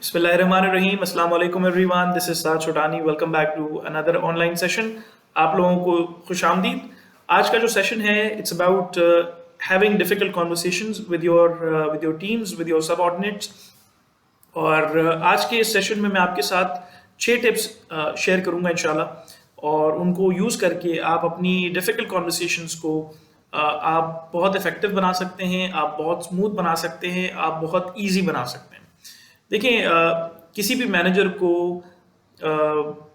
बिस्मिल्लाहिर्रहमानिर्रहीम अस्सलाम वालेकुम everyone, this is Saad Chhotani. Welcome back to another online session. आप लोगों को खुशामदीद। आज का जो सेशन है it's about having difficult conversations with your teams, with your subordinates. और आज के इस सेशन में मैं आपके साथ 6 टिप्स शेयर करूंगा इंशाल्लाह, और उनको यूज़ करके आप अपनी डिफ़िकल्ट कॉन्वर्सेशंस को आप बहुत इफ़ेक्टिव बना सकते हैं, आप बहुत स्मूथ बना सकते हैं, आप बहुत ईजी बना सकते हैं। देखिए, किसी भी मैनेजर को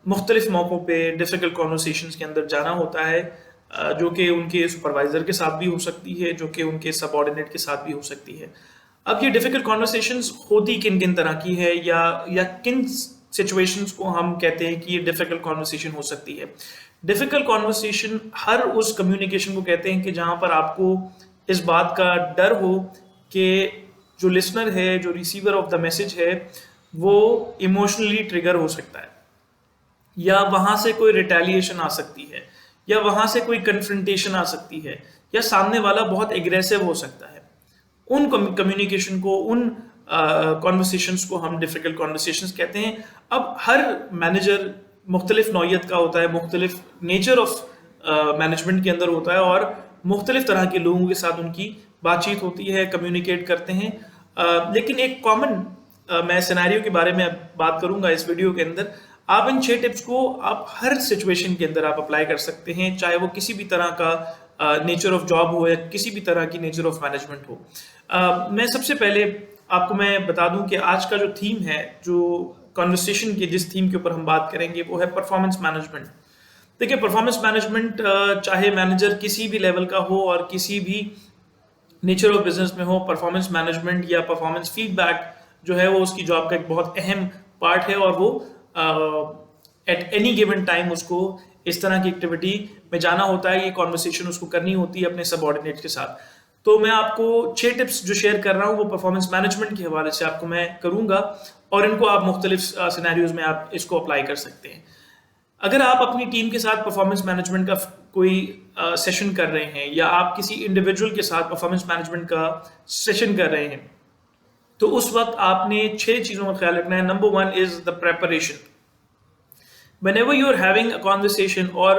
मुख्तलिफ मौक़ों पे डिफ़िकल्ट कॉन्वर्सेशंस के अंदर जाना होता है, जो कि उनके सुपरवाइज़र के साथ भी हो सकती है, जो कि उनके सबऑर्डिनेट के साथ भी हो सकती है। अब ये डिफ़िकल्ट कॉन्वर्सेशंस होती किन किन तरह की है, या किन सिचुएशंस को हम कहते हैं कि ये डिफ़िकल्ट कॉन्वर्सेशन हो सकती है। डिफ़िकल्ट कॉन्वर्सेशन हर उस कम्युनिकेशन को कहते हैं कि जहाँ पर आपको इस बात का डर हो कि जो लिसनर है, जो रिसीवर ऑफ द मैसेज है, वो इमोशनली ट्रिगर हो सकता है, या वहाँ से कोई रिटेलिएशन आ सकती है, या वहाँ से कोई कन्फ्रंटेशन आ सकती है, या सामने वाला बहुत एग्रेसिव हो सकता है। उन कम्युनिकेशन को, उन कॉन्वर्सेशंस को हम डिफ़िकल्ट कॉन्वर्सेशंस कहते हैं। अब हर मैनेजर मुख्तलिफ नौइयत का होता है, मुख्तलिफ नेचर ऑफ मैनेजमेंट के अंदर होता है, और मुख्तलिफ तरह के लोगों के साथ उनकी बातचीत होती है, कम्युनिकेट करते हैं। लेकिन एक कॉमन मैं सिनेरियो के बारे में बात करूंगा इस वीडियो के अंदर। आप इन 6 टिप्स को आप हर सिचुएशन के अंदर आप अप्लाई कर सकते हैं, चाहे वो किसी भी तरह का नेचर ऑफ जॉब हो या किसी भी तरह की नेचर ऑफ मैनेजमेंट हो। मैं सबसे पहले आपको मैं बता दूं कि आज का जो थीम है, जो कॉन्वर्सेशन के जिस थीम के ऊपर हम बात करेंगे, वो है परफॉर्मेंस मैनेजमेंट। देखिए, परफॉर्मेंस मैनेजमेंट चाहे मैनेजर किसी भी लेवल का हो और किसी भी नेचर ऑफ बिजनेस में हो, परफॉर्मेंस मैनेजमेंट या परफॉर्मेंस फीडबैक जो है वो उसकी जॉब का एक बहुत अहम पार्ट है, और वो एट एनी गिवन टाइम उसको इस तरह की एक्टिविटी में जाना होता है, ये कॉन्वर्सेशन उसको करनी होती है अपने सबऑर्डिनेट के साथ। तो मैं आपको 6 टिप्स जो शेयर कर रहा हूँ वो परफॉर्मेंस मैनेजमेंट के हवाले से आपको मैं करूँगा, और इनको आप मुख्तलिफ सिनेरियोज में आप इसको अप्लाई कर सकते हैं। अगर आप अपनी टीम के साथ परफॉर्मेंस मैनेजमेंट का कोई सेशन कर रहे हैं, या आप किसी इंडिविजुअल के साथ परफॉर्मेंस मैनेजमेंट का सेशन कर रहे हैं, तो उस वक्त आपने 6 चीज़ों का ख्याल रखना है। Number 1 is the preparation. Whenever you are having a conversation, or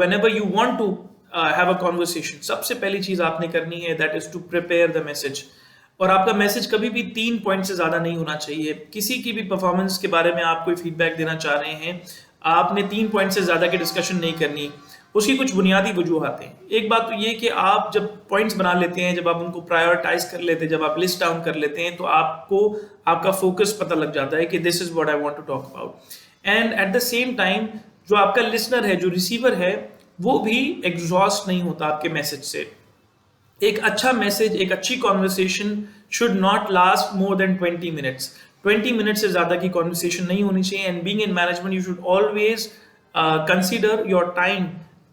whenever you want to have a conversation, सबसे पहली चीज़ आपने करनी है that is to prepare the message। और आपका मैसेज कभी भी 3 पॉइंट से ज़्यादा नहीं होना चाहिए। किसी की भी परफॉर्मेंस के बारे में आप कोई फीडबैक देना चाह रहे हैं, आपने 3 पॉइंट से ज़्यादा की डिस्कशन नहीं करनी। उसकी कुछ बुनियादी वजूहात हैं। एक बात तो ये कि आप जब पॉइंट्स बना लेते हैं, जब आप उनको प्रायोरिटाइज कर लेते हैं, जब आप लिस्ट डाउन कर लेते हैं, तो आपको आपका फोकस पता लग जाता है कि this is what I want to talk about. And at the same time जो आपका लिसनर है, जो रिसीवर है, वो भी एग्जॉस्ट नहीं होता आपके मैसेज से। एक अच्छा मैसेज, एक अच्छी conversation should not last more than 20 minutes. 20 minute से ज़्यादा की कॉन्वर्सेशन नहीं होनी चाहिए। And being in management you should always consider your time,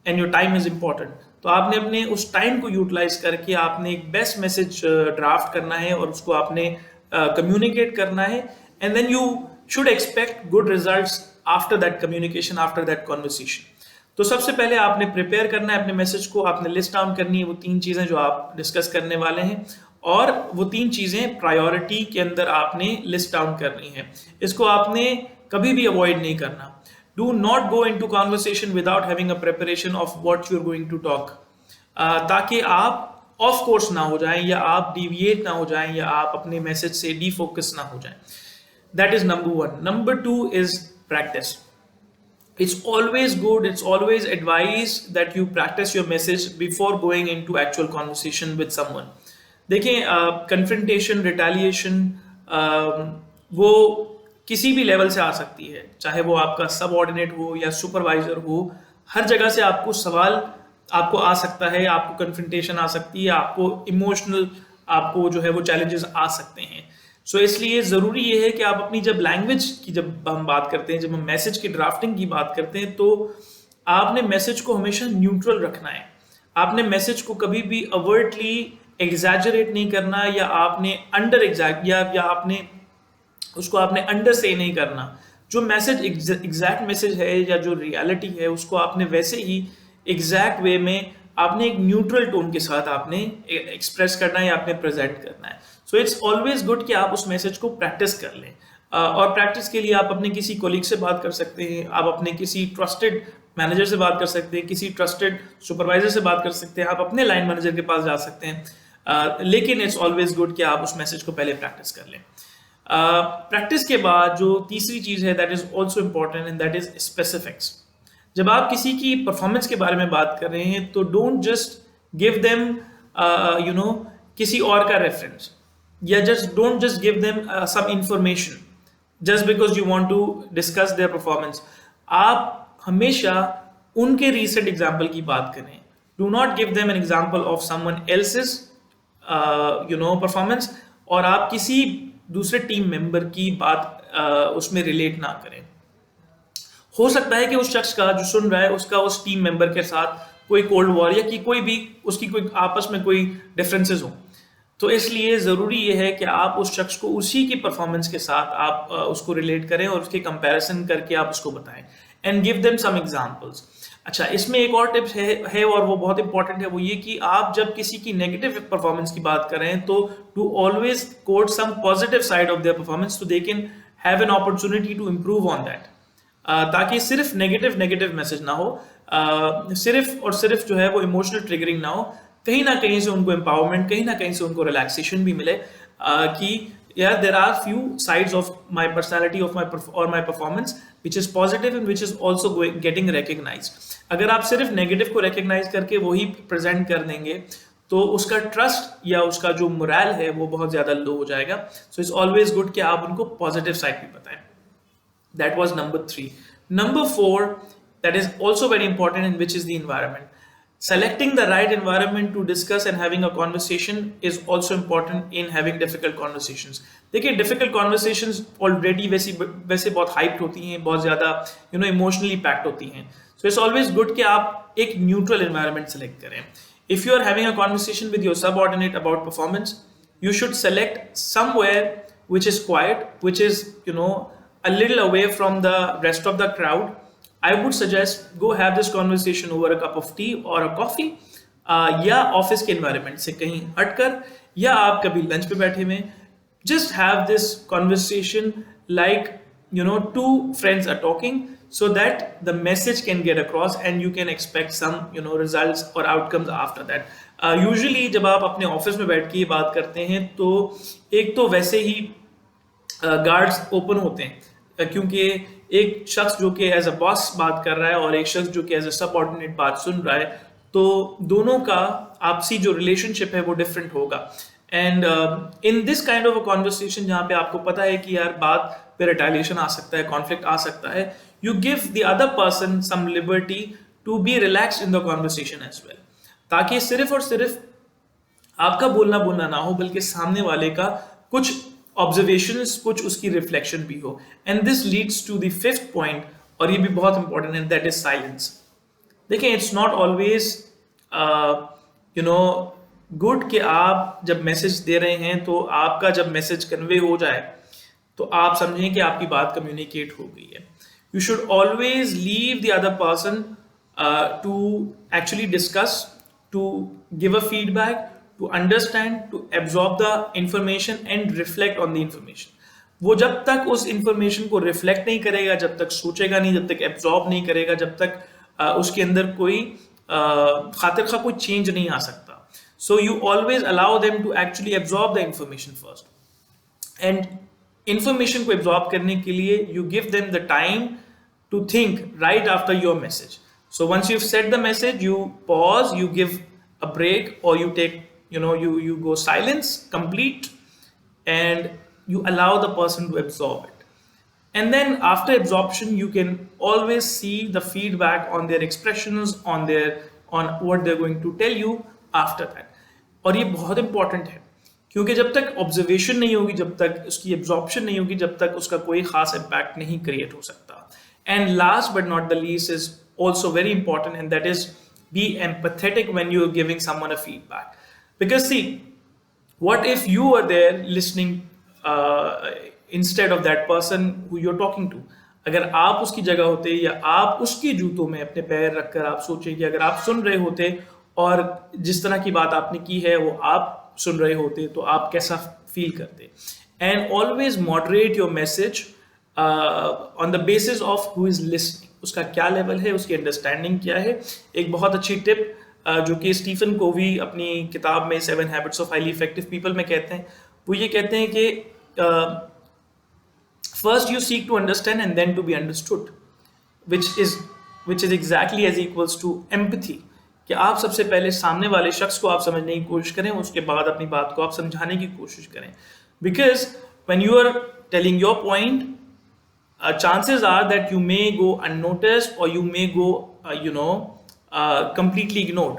and your time is important. तो आपने अपने उस टाइम को यूटिलाइज करके आपने एक बेस्ट मैसेज ड्राफ्ट करना है, और उसको आपने कम्युनिकेट करना है। And then you should expect good results after that communication, after that conversation. तो सबसे पहले आपने प्रिपेयर करना है अपने मैसेज को, आपने लिस्ट डाउन करनी है वो 3 चीज़ें जो आप डिस्कस करने वाले हैं, और वो 3 चीज़ें प्रायोरिटी के अंदर आपने लिस्ट डाउन करनी है। इसको आपने कभी भी अवॉइड नहीं करना। Do not go into conversation without having a preparation of what you're going to talk, ताकि आप ऑफ कोर्स ना हो जाएं, या आप डिविएट ना हो जाएं, या आप अपने मैसेज से डीफोकस ना हो जाएं। That is number 1. Number 2 is practice. It's always good, it's always advised that you practice your message before going into actual conversation with someone. देखिए, confrontation, retaliation, वो किसी भी लेवल से आ सकती है, चाहे वो आपका सबऑर्डिनेट हो या सुपरवाइजर हो। हर जगह से आपको सवाल आपको आ सकता है, आपको कन्फ्रंटेशन आ सकती है, आपको इमोशनल आपको जो है वो चैलेंजेस आ सकते हैं। सो इसलिए ज़रूरी ये है कि आप अपनी जब लैंग्वेज की जब हम बात करते हैं, जब हम मैसेज की ड्राफ्टिंग की बात करते हैं, तो आपने मैसेज को हमेशा न्यूट्रल रखना है। आपने मैसेज को कभी भी अवर्टली एग्जैजरेट नहीं करना, या आपने अंडर एग्जैक्ट या आपने उसको आपने अंडर से नहीं करना। जो मैसेज एग्जैक्ट मैसेज है, या जो रियलिटी है, उसको आपने वैसे ही एग्जैक्ट वे में आपने एक न्यूट्रल टोन के साथ आपने एक्सप्रेस करना है, या आपने प्रेजेंट करना है। सो इट्स ऑलवेज गुड कि आप उस मैसेज को प्रैक्टिस कर लें। और प्रैक्टिस के लिए आप अपने किसी कोलीग से बात कर सकते हैं, आप अपने किसी ट्रस्टेड मैनेजर से बात कर सकते हैं, किसी ट्रस्टेड सुपरवाइजर से बात कर सकते हैं, आप अपने लाइन मैनेजर के पास जा सकते हैं। लेकिन इट्स ऑलवेज गुड कि आप उस मैसेज को पहले प्रैक्टिस कर लें। प्रैक्टिस के बाद जो तीसरी चीज़ है that is also important and that is specifics. जब आप किसी की परफॉर्मेंस के बारे में बात कर रहे हैं तो डोंट जस्ट गिव देम किसी और का रेफरेंस, या just don't just give them some information just because you want to discuss their performance. आप हमेशा उनके रीसेंट एग्जाम्पल की बात करें। Do not give them an example of someone else's performance, और आप किसी दूसरे टीम मेंबर की बात उसमें रिलेट ना करें। हो सकता है कि उस शख्स का जो सुन रहा है उसका उस टीम मेंबर के साथ कोई कोल्ड वॉर या कि कोई भी उसकी कोई आपस में कोई डिफरेंसेस हो, तो इसलिए ज़रूरी ये है कि आप उस शख्स को उसी की परफॉर्मेंस के साथ आप उसको रिलेट करें और उसके कंपैरिजन करके आप उसको बताएं and give them some examples. अच्छा, इसमें एक और टिप्स है और वो बहुत इंपॉर्टेंट है, वो ये कि आप जब किसी की नेगेटिव परफॉर्मेंस की बात करें तो to always quote some positive side of their performance so they can have an opportunity to improve on that, ताकि सिर्फ नेगेटिव मैसेज ना हो, सिर्फ और सिर्फ जो है वो इमोशनल ट्रिगरिंग ना हो। कहीं ना कहीं से उनको एम्पावरमेंट, कहीं ना कहीं से उनको रिलैक्सेशन भी मिले कि यार there are few sides of my personality of my performance which is positive and which is also getting recognised. अगर आप सिर्फ नेगेटिव को रिकॉग्नाइज करके वही प्रेजेंट कर देंगे तो उसका ट्रस्ट या उसका जो मोरल है वो बहुत ज्यादा लो हो जाएगा। सो इट्स ऑलवेज गुड कि आप उनको पॉजिटिव साइड भी बताएं। That was number 3. Number 4, that is also very important, in which is the environment. Selecting the right environment to discuss and having a conversation is also important in having difficult conversations. देखिए, difficult conversations already वैसे बहुत hyped होती हैं, बहुत ज़्यादा emotionally packed होती हैं. So it's always good कि आप एक neutral environment select करें. If you are having a conversation with your subordinate about performance, you should select somewhere which is quiet, which is a little away from the rest of the crowd. I would suggest go have this conversation over a cup of tea or a coffee, या office के environment से कहीं हटकर, या आप कभी lunch पे बैठे हुए, just have this conversation like two friends are talking so that the message can get across and you can expect some results or outcomes after that. Usually जब आप अपने ऑफिस में बैठ के ये बात करते हैं तो एक तो वैसे ही गार्ड्स ओपन होते हैं, क्योंकि एक शख्स जो कि एज अ बॉस बात कर रहा है और एक शख्स जो कि एज अ सबऑर्डिनेट बात सुन रहा है, तो दोनों का आपसी जो रिलेशनशिप है वो डिफरेंट होगा। And in this kind of a conversation जहाँ पे आपको पता है कि यार बात पे रिटालिएशन आ सकता है, कॉन्फ्लिक्ट आ सकता है, you give the other person some liberty to be relaxed in the conversation as well, ताकि सिर्फ और सिर्फ आपका बोलना ना हो बल्कि सामने वाले का कुछ ऑब्जर्वेशंस, कुछ उसकी रिफ्लेक्शन भी हो। And this leads to the fifth point, और ये भी बहुत इंपॉर्टेंट है, दैट इज साइलेंस। देखिए, इट्स नॉट ऑलवेज गुड कि आप जब मैसेज दे रहे हैं तो आपका जब मैसेज कन्वे हो जाए तो आप समझें कि आपकी बात कम्युनिकेट हो गई है। You should always leave the other person to actually discuss, to give a feedback, to understand, to absorb the information and reflect on the information. वो जब तक उस information को reflect नहीं करेगा, जब तक सोचेगा नहीं, जब तक absorb नहीं करेगा, जब तक उसके अंदर कोई खातिर खा कोई change नहीं आ सकता. So you always allow them to actually absorb the information first. And information को absorb करने के लिए you give them the time to think right after your message. So once you've said the message, you pause, you give a break, or you take you go silence complete, and you allow the person to absorb it. And then after absorption you can always see the feedback on their expressions, on what they're going to tell you after that. और ये बहुत important है, क्योंकि जब तक observation नहीं होगी, जब तक उसकी एब्जॉर्प्शन नहीं होगी, जब तक उसका कोई खास इम्पैक्ट नहीं क्रिएट हो सकता। And last but not the least is also very important, and that is be empathetic when you are giving someone a feedback. Because see, what if you were there listening instead of that person who you're talking to? अगर आप उसकी जगह होते या आप उसके जूतों में अपने पैर रखकर आप सोचें कि अगर आप सुन रहे होते और जिस तरह की बात आपने की है वो आप सुन रहे होते तो आप कैसा फील करते। And always moderate your message on the basis of who is listening, उसका क्या लेवल है, उसकी अंडरस्टैंडिंग क्या है। एक बहुत अच्छी टिप जो कि स्टीफन कोवी अपनी किताब में 7 habits of highly effective people में कहते हैं, वो ये कहते हैं कि first you seek to understand and then to be understood, which is exactly as equals to empathy, कि आप सबसे पहले सामने वाले शख्स को आप समझने की कोशिश करें, उसके बाद अपनी बात को आप समझाने की कोशिश करें। Because when you are telling your point, chances are that you may go unnoticed or you may go completely ignored,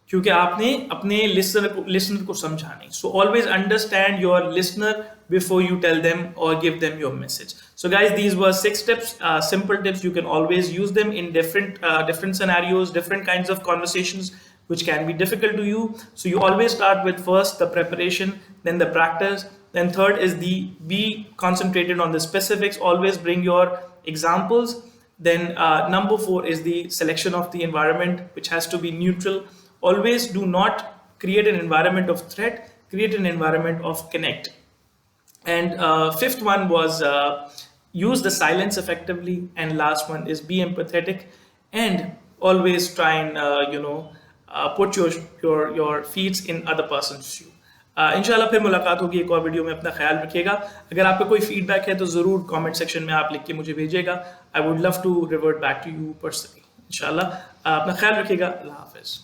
क्योंकि आपने अपने लिसनर को समझा नहीं। So always understand your listener before you tell them or give them your message. So guys, these were 6 tips, simple tips. You can always use them in different scenarios, different kinds of conversations which can be difficult to you. So you always start with first the preparation, then the practice, then third is the be concentrated on the specifics, always bring your examples. Then number 4 is the selection of the environment, which has to be neutral. Always do not create an environment of threat, create an environment of connect. And fifth one was use the silence effectively. And last one is be empathetic and always try and put your feet in other person's shoe. इंशाल्लाह फिर मुलाकात होगी एक और video में। अपना ख्याल रखिएगा। अगर आपका कोई फीडबैक है तो ज़रूर कमेंट सेक्शन में आप लिख के मुझे भेजिएगा। I would love to revert back to you personally इंशाल्लाह। अपना ख्याल रखिएगा। अल्लाह हाफिज़।